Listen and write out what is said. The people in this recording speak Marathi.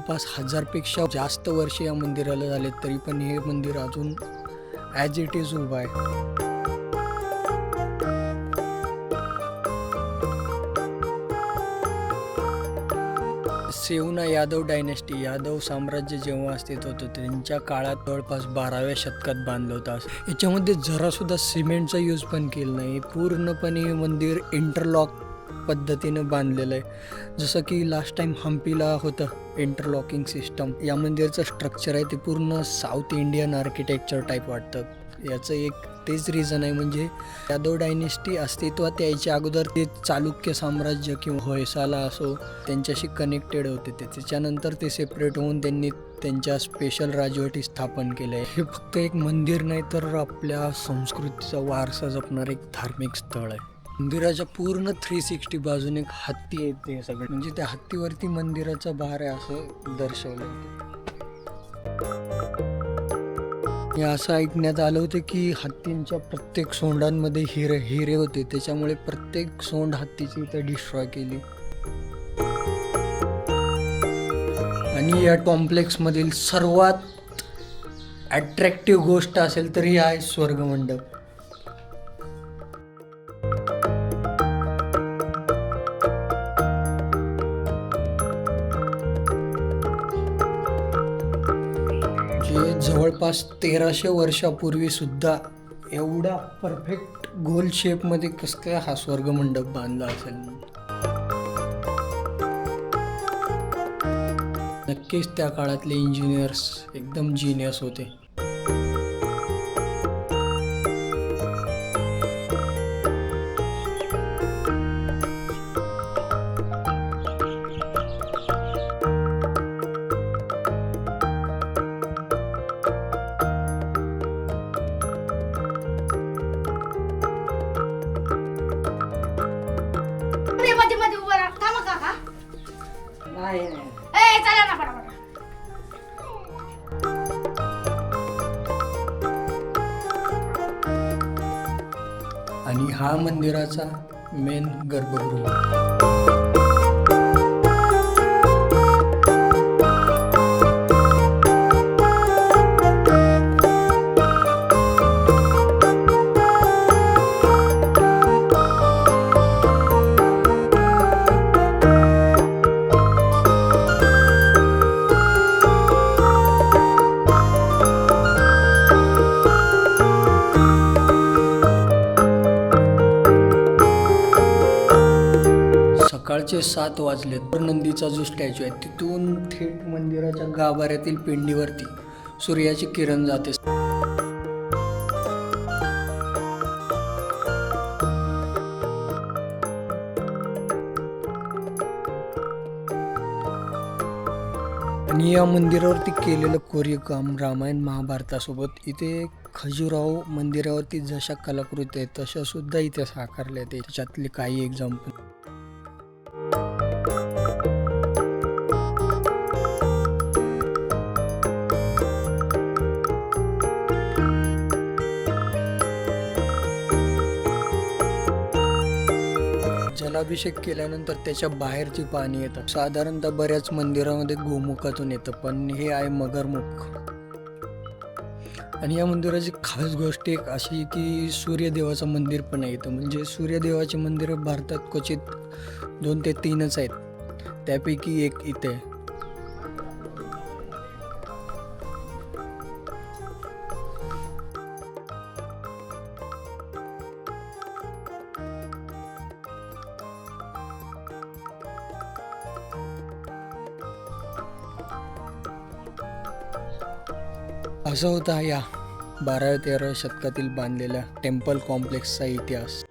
जवळपास 1000पेक्षा जास्त वर्ष या मंदिराला झाले, तरी पण हे मंदिर अजून ॲज इट इज उभं आहे. सेवना यादव डायनेस्टी, यादव साम्राज्य जेव्हा अस्तित्वात होतं त्यांच्या काळात जवळपास 12व्या शतकात बांधलं होतं. याच्यामध्ये जरासुद्धा सिमेंटचा यूज पण केला नाही. पूर्णपणे मंदिर इंटरलॉक पद्धतीनं बांधलेलं आहे. जसं की लास्ट टाईम हम्पीला होतं इंटरलॉकिंग सिस्टम. या मंदिरचं स्ट्रक्चर आहे ते पूर्ण साऊथ इंडियन आर्किटेक्चर टाईप वाटतं. याचं एक तेच रिझन आहे, म्हणजे यादव डायनेस्टी अस्तित्वात यायच्या अगोदर ते चालुक्य साम्राज्य किंवा होयसाला असो त्यांच्याशी कनेक्टेड होते. त्याच्यानंतर ते सेपरेट होऊन त्यांनी त्यांच्या स्पेशल राजवटी स्थापन केल्या. हे फक्त एक मंदिर नाही तर आपल्या संस्कृतीचा वारसा जपणारं एक धार्मिक स्थळ आहे. मंदिराच्या पूर्ण 360 बाजूने एक हत्ती येते सगळं, म्हणजे त्या हत्तीवरती मंदिराचा भार आहे असं दर्शवलं. हे असं ऐकण्यात आलं होतं की हत्तींच्या प्रत्येक सोंडांमध्ये हिरे होते, त्याच्यामुळे प्रत्येक सोंड हत्तीची इथं डिस्ट्रॉय केली. आणि या कॉम्प्लेक्समधील सर्वात अट्रॅक्टिव्ह गोष्ट असेल तर ही आहे स्वर्गमंडप. जवळपास 1300 वर्षापूर्वी सुद्धा एवढा परफेक्ट गोल शेपमध्ये कसं काय हा स्वर्गमंडप बांधला असेल. नक्कीच त्या काळातले इंजिनियर्स एकदम जिनियस होते. मध्ये उभं राहा. थांबा काका. नाही चला ना पटापट. आणि हा मंदिराचा मेन गर्भगृह. सकाळचे 7 वाजले. नंदीचा जो स्टॅच्यू आहे तिथून थेट मंदिराच्या गाभाऱ्यातील पिंडीवरती सूर्याची किरण जाते. आणि या मंदिरावरती केलेलं कोरीवकाम रामायण महाभारतासोबत इथे खजुराहो मंदिरावरती जशा कलाकृती आहेत तशा सुद्धा इथे साकारल्या आहेत. त्याच्यातले काही एक्झाम्पल. जलाभिषेक केल्यानंतर त्याच्या बाहेरची पाणी येतं. साधारणतः बऱ्याच मंदिरामध्ये गोमुखातून येतं, पण हे आहे मगरमुख. आणि या मंदिराची खास गोष्ट एक अशी की सूर्यदेवाचं मंदिर पण आहे इथं. म्हणजे सूर्यदेवाचे मंदिर भारतात क्वचित 2 ते 3च आहेत, त्यापैकी एक इथे आहे. असा होता या 12व्या-13व्या शतकातील बांधलेल्या टेम्पल कॉम्प्लेक्सचा इतिहास.